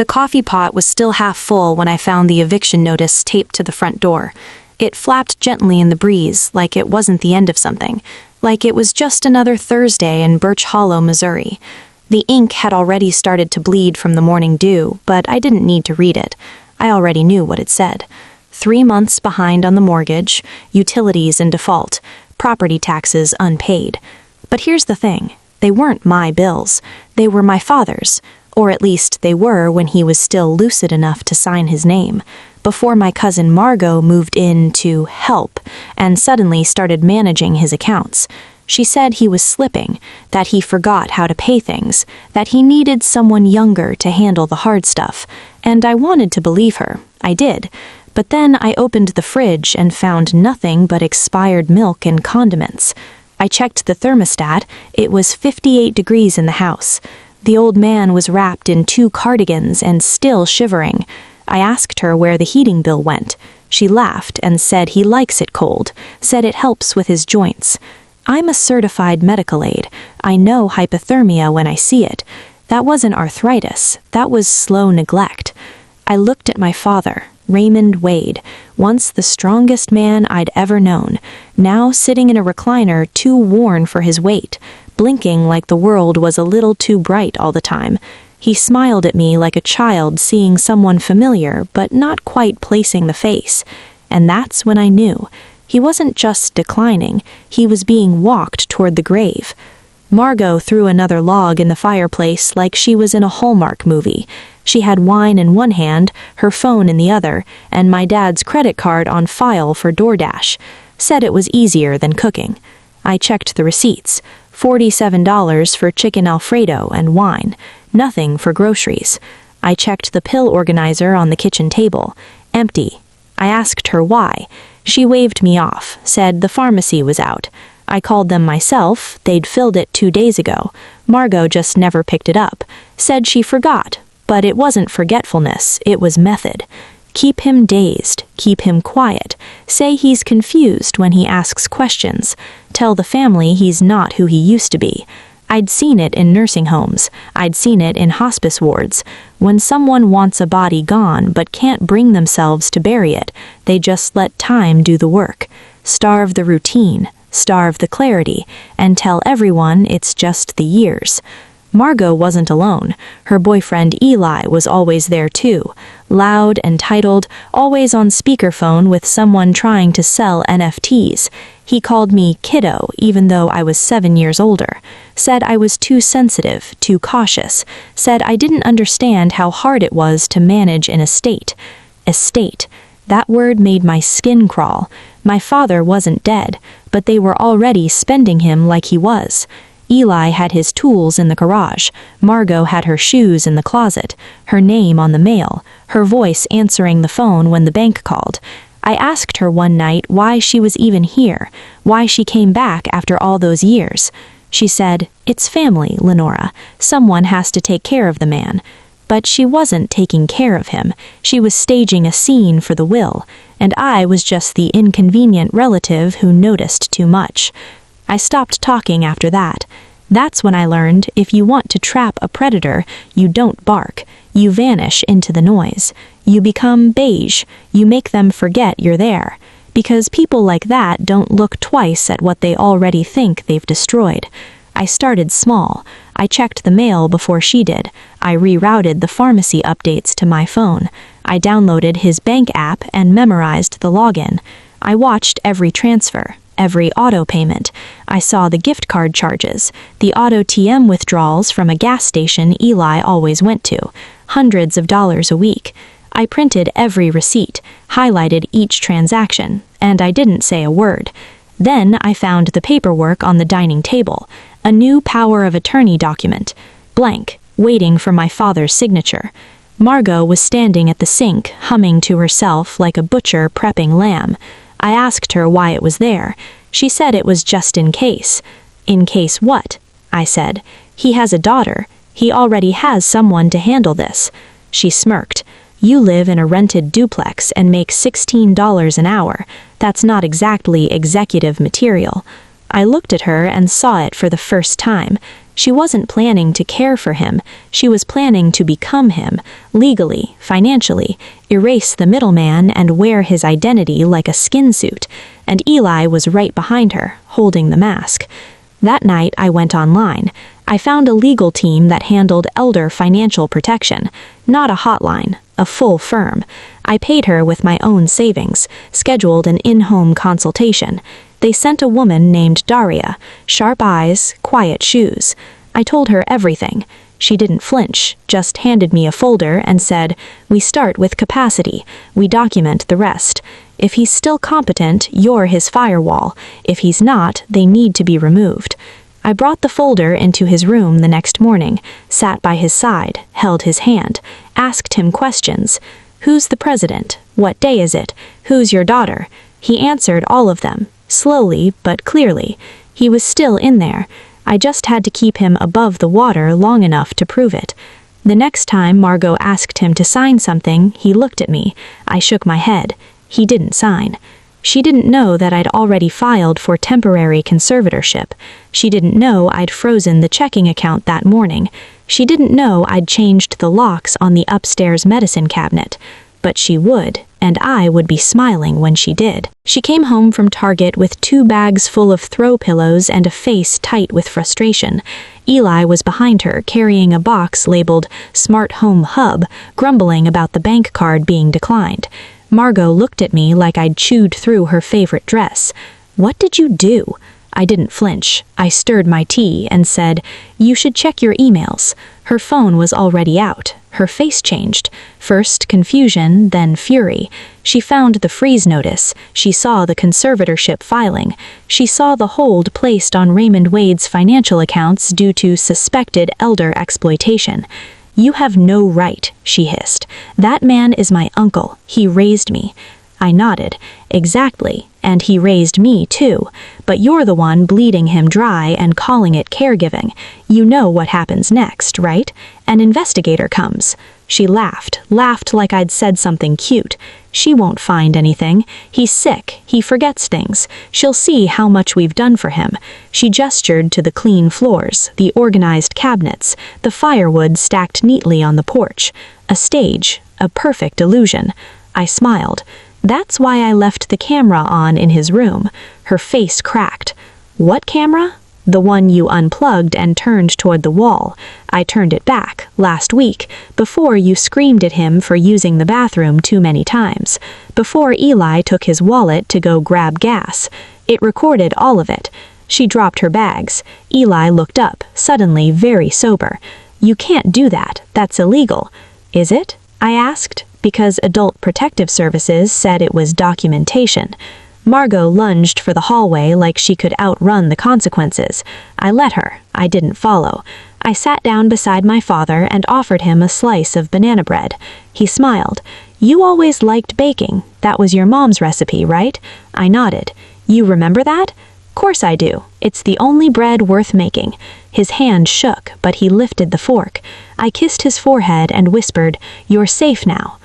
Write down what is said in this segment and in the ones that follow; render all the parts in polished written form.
The coffee pot was still half full when I found the eviction notice taped to the front door. It flapped gently in the breeze, like it wasn't the end of something, like it was just another Thursday in Birch Hollow, Missouri. The ink had already started to bleed from the morning dew, but I didn't need to read it. I already knew what it said. 3 months behind on the mortgage, utilities in default, property taxes unpaid. But here's the thing. They weren't my bills. They were my father's. Or at least they were when he was still lucid enough to sign his name, before my cousin Margo moved in to help and suddenly started managing his accounts. She said he was slipping, that he forgot how to pay things, that he needed someone younger to handle the hard stuff, and I wanted to believe her. I did. But then I opened the fridge and found nothing but expired milk and condiments. I checked the thermostat. It was 58 degrees in the house. The old man was wrapped in 2 cardigans and still shivering. I asked her where the heating bill went. She laughed and said he likes it cold, said it helps with his joints. I'm a certified medical aide. I know hypothermia when I see it. That wasn't arthritis. That was slow neglect. I looked at my father, Raymond Wade, once the strongest man I'd ever known, now sitting in a recliner too worn for his weight, blinking like the world was a little too bright all the time. He smiled at me like a child seeing someone familiar but not quite placing the face. And that's when I knew. He wasn't just declining, he was being walked toward the grave. Margo threw another log in the fireplace like she was in a Hallmark movie. She had wine in one hand, her phone in the other, and my dad's credit card on file for DoorDash. Said it was easier than cooking. I checked the receipts. $47 for chicken Alfredo and wine. Nothing for groceries. I checked the pill organizer on the kitchen table. Empty. I asked her why. She waved me off, said the pharmacy was out. I called them myself. They'd filled it 2 days ago. Margo just never picked it up. Said she forgot. But it wasn't forgetfulness, it was method. Keep him dazed, keep him quiet, say he's confused when he asks questions, tell the family he's not who he used to be. I'd seen it in nursing homes, I'd seen it in hospice wards. When someone wants a body gone but can't bring themselves to bury it, they just let time do the work. Starve the routine, starve the clarity, and tell everyone it's just the years. Margo wasn't alone. Her boyfriend Eli was always there too. Loud, entitled, always on speakerphone with someone trying to sell NFTs. He called me kiddo even though I was 7 years older. Said I was too sensitive, too cautious. Said I didn't understand how hard it was to manage an estate. Estate. That word made my skin crawl. My father wasn't dead, but they were already spending him like he was. Eli had his tools in the garage. Margo had her shoes in the closet, her name on the mail, her voice answering the phone when the bank called. I asked her one night why she was even here, why she came back after all those years. She said, "It's family, Lenora. Someone has to take care of the man." But she wasn't taking care of him. She was staging a scene for the will, and I was just the inconvenient relative who noticed too much. I stopped talking after that. That's when I learned if you want to trap a predator, you don't bark. You vanish into the noise. You become beige. You make them forget you're there. Because people like that don't look twice at what they already think they've destroyed. I started small. I checked the mail before she did. I rerouted the pharmacy updates to my phone. I downloaded his bank app and memorized the login. I watched every transfer. Every auto payment. I saw the gift card charges, the auto TM withdrawals from a gas station Eli always went to, hundreds of dollars a week. I printed every receipt, highlighted each transaction, and I didn't say a word. Then I found the paperwork on the dining table, a new power of attorney document, blank, waiting for my father's signature. Margo was standing at the sink, humming to herself like a butcher prepping lamb. I asked her why it was there. She said it was just in case. In case what? I said. He has a daughter. He already has someone to handle this. She smirked. You live in a rented duplex and make $16 an hour. That's not exactly executive material. I looked at her and saw it for the first time. She wasn't planning to care for him. She was planning to become him, legally, financially, erase the middleman and wear his identity like a skin suit. And Eli was right behind her, holding the mask. That night, I went online. I found a legal team that handled elder financial protection, not a hotline, a full firm. I paid her with my own savings, scheduled an in-home consultation. They sent a woman named Daria, sharp eyes, quiet shoes. I told her everything. She didn't flinch, just handed me a folder and said, "We start with capacity. We document the rest. If he's still competent, you're his firewall. If he's not, they need to be removed." I brought the folder into his room the next morning, sat by his side, held his hand, asked him questions. "Who's the president? What day is it? Who's your daughter?" He answered all of them, slowly but clearly. He was still in there. I just had to keep him above the water long enough to prove it. The next time Margo asked him to sign something, he looked at me. I shook my head. He didn't sign. She didn't know that I'd already filed for temporary conservatorship. She didn't know I'd frozen the checking account that morning. She didn't know I'd changed the locks on the upstairs medicine cabinet. But she would, and I would be smiling when she did. She came home from Target with 2 bags full of throw pillows and a face tight with frustration. Eli was behind her, carrying a box labeled Smart Home Hub, grumbling about the bank card being declined. Margo looked at me like I'd chewed through her favorite dress. "What did you do?" I didn't flinch. I stirred my tea and said, "You should check your emails." Her phone was already out. Her face changed. First confusion, then fury. She found the freeze notice. She saw the conservatorship filing. She saw the hold placed on Raymond Wade's financial accounts due to suspected elder exploitation. "You have no right," she hissed. "That man is my uncle. He raised me." I nodded. "Exactly, and he raised me too. But you're the one bleeding him dry and calling it caregiving. You know what happens next, right? An investigator comes." She laughed like I'd said something cute. "She won't find anything. He's sick. He forgets things. She'll see how much we've done for him." She gestured to the clean floors, the organized cabinets, the firewood stacked neatly on the porch. A stage, a perfect illusion. I smiled. "That's why I left the camera on in his room." Her face cracked. "What camera?" "The one you unplugged and turned toward the wall. I turned it back, last week, before you screamed at him for using the bathroom too many times. Before Eli took his wallet to go grab gas. It recorded all of it." She dropped her bags. Eli looked up, suddenly very sober. "You can't do that. That's illegal." "Is it?" I asked, because Adult Protective Services said it was documentation. Margo lunged for the hallway like she could outrun the consequences. I let her. I didn't follow. I sat down beside my father and offered him a slice of banana bread. He smiled. "You always liked baking. That was your mom's recipe, right?" I nodded. "You remember that?" "Course I do. It's the only bread worth making." His hand shook, but he lifted the fork. I kissed his forehead and whispered, "You're safe now."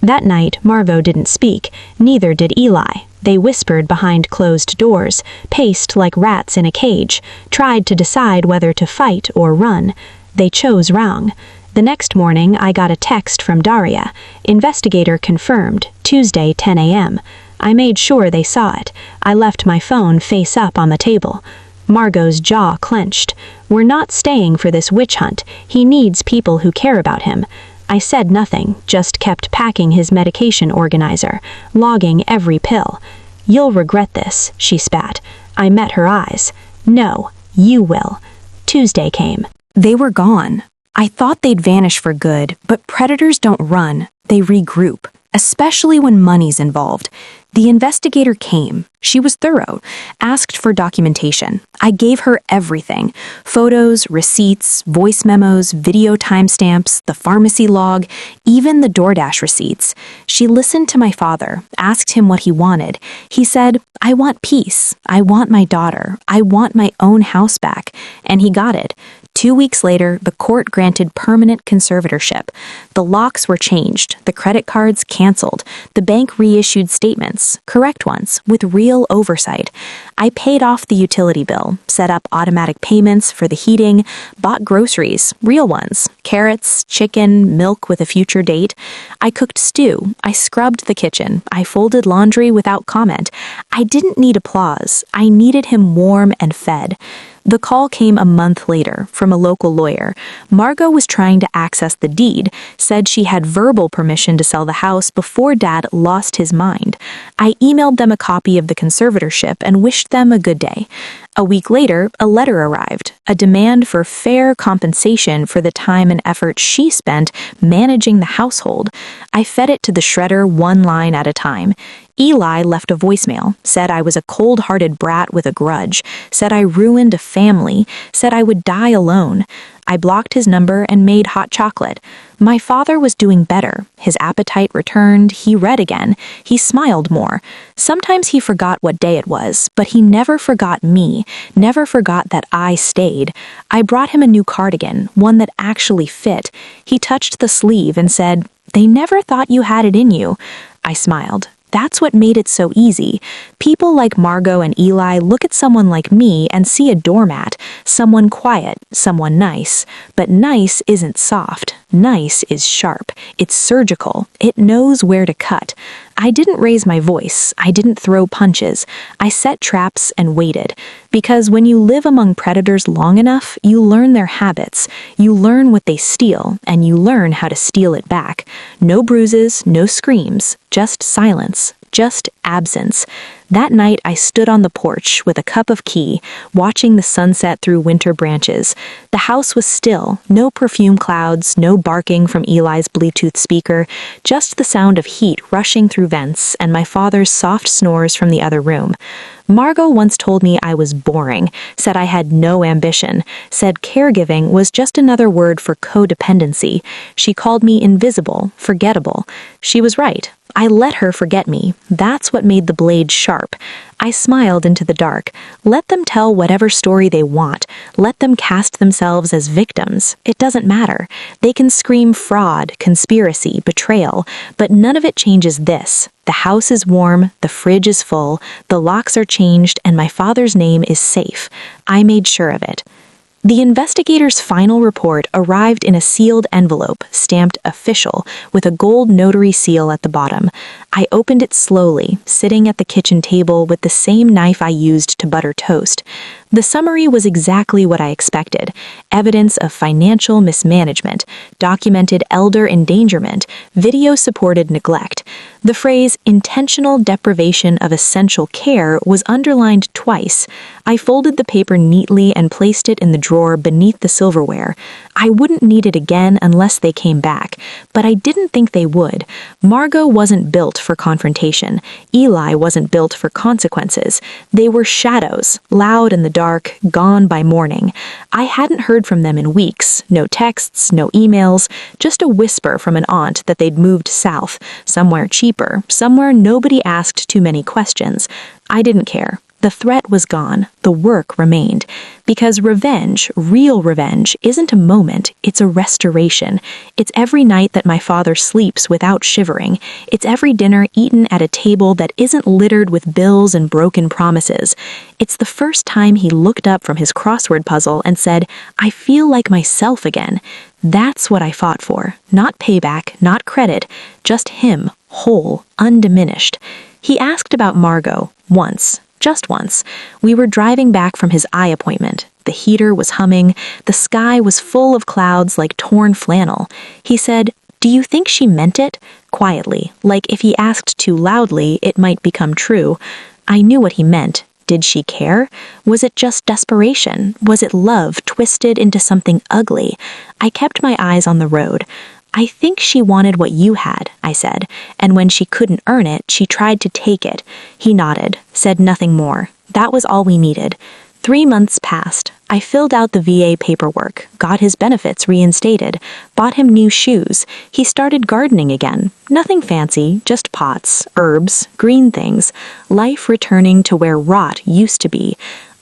That night, Margo didn't speak. Neither did Eli. They whispered behind closed doors, paced like rats in a cage, tried to decide whether to fight or run. They chose wrong. The next morning, I got a text from Daria. "Investigator confirmed, Tuesday, 10 a.m. I made sure they saw it. I left my phone face up on the table. Margo's jaw clenched. "We're not staying for this witch hunt. He needs people who care about him." I said nothing, just kept packing his medication organizer, logging every pill. "You'll regret this," she spat. I met her eyes. "No, you will." Tuesday came. They were gone. I thought they'd vanish for good, but predators don't run. They regroup, especially when money's involved. The investigator came. She was thorough, asked for documentation. I gave her everything. Photos, receipts, voice memos, video timestamps, the pharmacy log, even the DoorDash receipts. She listened to my father, asked him what he wanted. He said, "I want peace. I want my daughter. I want my own house back." And he got it. 2 weeks later, the court granted permanent conservatorship. The locks were changed, the credit cards canceled, the bank reissued statements, correct ones, with real oversight. I paid off the utility bill, set up automatic payments for the heating, bought groceries, real ones, carrots, chicken, milk with a future date. I cooked stew, I scrubbed the kitchen, I folded laundry without comment. I didn't need applause, I needed him warm and fed. The call came a month later from a local lawyer. Margo was trying to access the deed, said she had verbal permission to sell the house before Dad lost his mind. I emailed them a copy of the conservatorship and wished them a good day. A week later, a letter arrived, a demand for fair compensation for the time and effort she spent managing the household. I fed it to the shredder one line at a time. Eli left a voicemail, said I was a cold-hearted brat with a grudge, said I ruined a family, said I would die alone. I blocked his number and made hot chocolate. My father was doing better. His appetite returned, he read again, he smiled more. Sometimes he forgot what day it was, but he never forgot me, never forgot that I stayed. I brought him a new cardigan, one that actually fit. He touched the sleeve and said, "They never thought you had it in you." I smiled. That's what made it so easy. People like Margo and Eli look at someone like me and see a doormat, someone quiet, someone nice. But nice isn't soft. Nice is sharp. It's surgical. It knows where to cut. I didn't raise my voice. I didn't throw punches. I set traps and waited. Because when you live among predators long enough, you learn their habits. You learn what they steal, and you learn how to steal it back. No bruises, no screams, just silence, just absence. That night, I stood on the porch with a cup of tea, watching the sunset through winter branches. The house was still, no perfume clouds, no barking from Eli's Bluetooth speaker, just the sound of heat rushing through vents and my father's soft snores from the other room. Margo once told me I was boring, said I had no ambition, said caregiving was just another word for codependency. She called me invisible, forgettable. She was right. I let her forget me. That's what made the blade sharp. I smiled into the dark. Let them tell whatever story they want. Let them cast themselves as victims. It doesn't matter. They can scream fraud, conspiracy, betrayal, but none of it changes this. The house is warm, the fridge is full, the locks are changed, and my father's name is safe. I made sure of it. The investigator's final report arrived in a sealed envelope, stamped official, with a gold notary seal at the bottom. I opened it slowly, sitting at the kitchen table with the same knife I used to butter toast. The summary was exactly what I expected. Evidence of financial mismanagement, documented elder endangerment, video-supported neglect. The phrase intentional deprivation of essential care was underlined twice. I folded the paper neatly and placed it in the drawer beneath the silverware. I wouldn't need it again unless they came back, but I didn't think they would. Margo wasn't built for confrontation. Eli wasn't built for consequences. They were shadows, loud in the dark, gone by morning. I hadn't heard from them in weeks. No texts, no emails, just a whisper from an aunt that they'd moved south, somewhere cheaper, somewhere nobody asked too many questions. I didn't care. The threat was gone. The work remained. Because revenge, real revenge, isn't a moment, it's a restoration. It's every night that my father sleeps without shivering. It's every dinner eaten at a table that isn't littered with bills and broken promises. It's the first time he looked up from his crossword puzzle and said, "I feel like myself again." That's what I fought for. Not payback, not credit, just him, whole, undiminished. He asked about Margo, once. Just once. We were driving back from his eye appointment. The heater was humming. The sky was full of clouds like torn flannel. He said, "Do you think she meant it?" Quietly, like if he asked too loudly, it might become true. I knew what he meant. Did she care? Was it just desperation? Was it love twisted into something ugly? I kept my eyes on the road. "I think she wanted what you had," I said, "and when she couldn't earn it, she tried to take it." He nodded, said nothing more. That was all we needed. 3 months passed. I filled out the VA paperwork, got his benefits reinstated, bought him new shoes. He started gardening again. Nothing fancy, just pots, herbs, green things. Life returning to where rot used to be.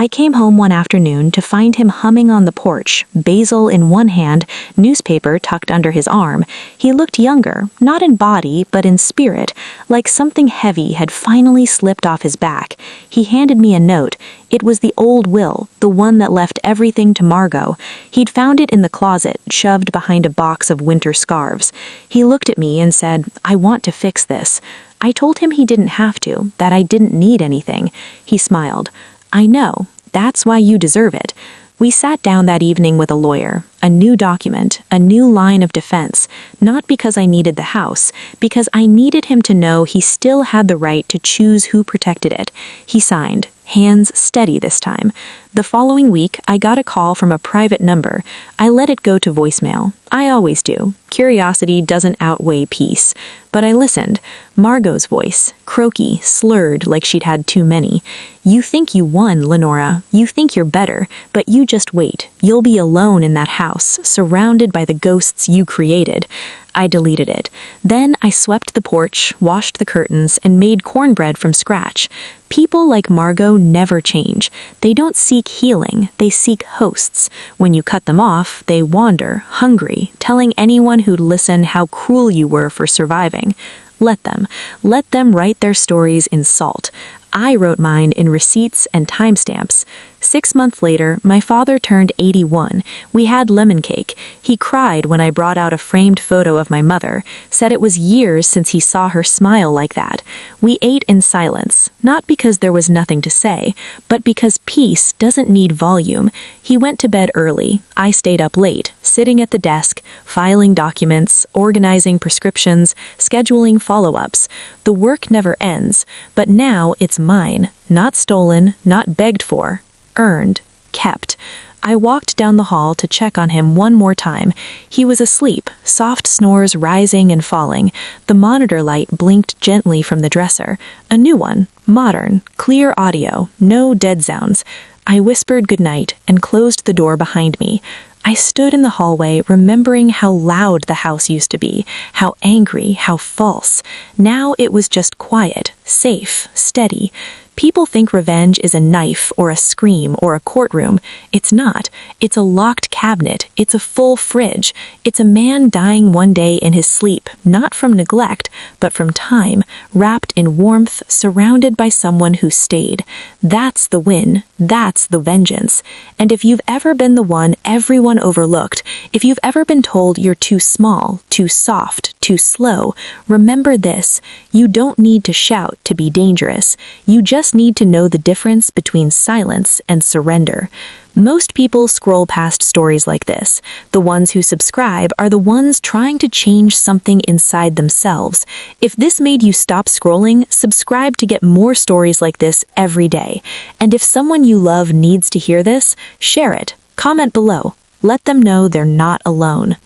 I came home one afternoon to find him humming on the porch, basil in one hand, newspaper tucked under his arm. He looked younger, not in body, but in spirit, like something heavy had finally slipped off his back. He handed me a note. It was the old will, the one that left everything to Margo. He'd found it in the closet, shoved behind a box of winter scarves. He looked at me and said, "I want to fix this." I told him he didn't have to, that I didn't need anything. He smiled. "I know. That's why you deserve it." We sat down that evening with a lawyer, a new document, a new line of defense, not because I needed the house, because I needed him to know he still had the right to choose who protected it. He signed, hands steady this time. The following week, I got a call from a private number. I let it go to voicemail. I always do. Curiosity doesn't outweigh peace. But I listened. Margo's voice, croaky, slurred like she'd had too many. "You think you won, Lenora. You think you're better. But you just wait. You'll be alone in that house, surrounded by the ghosts you created." I deleted it. Then I swept the porch, washed the curtains, and made cornbread from scratch. People like Margo never change. They don't seek healing, they seek hosts. When you cut them off, they wander, hungry, telling anyone who'd listen how cruel you were for surviving. Let them. Let them write their stories in salt. I wrote mine in receipts and timestamps. 6 months later, my father turned 81. We had lemon cake. He cried when I brought out a framed photo of my mother, said it was years since he saw her smile like that. We ate in silence, not because there was nothing to say, but because peace doesn't need volume. He went to bed early. I stayed up late, sitting at the desk, filing documents, organizing prescriptions, scheduling follow-ups. The work never ends, but now it's mine, not stolen, not begged for. Earned, kept. I walked down the hall to check on him one more time. He was asleep, soft snores rising and falling. The monitor light blinked gently from the dresser. A new one, modern, clear audio, no dead sounds. I whispered goodnight and closed the door behind me. I stood in the hallway remembering how loud the house used to be, how angry, how false. Now it was just quiet, safe, steady. People think revenge is a knife or a scream or a courtroom. It's not. It's a locked cabinet. It's a full fridge. It's a man dying one day in his sleep, not from neglect, but from time, wrapped in warmth, surrounded by someone who stayed. That's the win. That's the vengeance. And if you've ever been the one everyone overlooked, if you've ever been told you're too small, too soft, too slow, remember this. You don't need to shout to be dangerous. You just need to know the difference between silence and surrender. Most people scroll past stories like this. The ones who subscribe are the ones trying to change something inside themselves. If this made you stop scrolling, subscribe to get more stories like this every day. And if someone you love needs to hear this, share it. Comment below. Let them know they're not alone.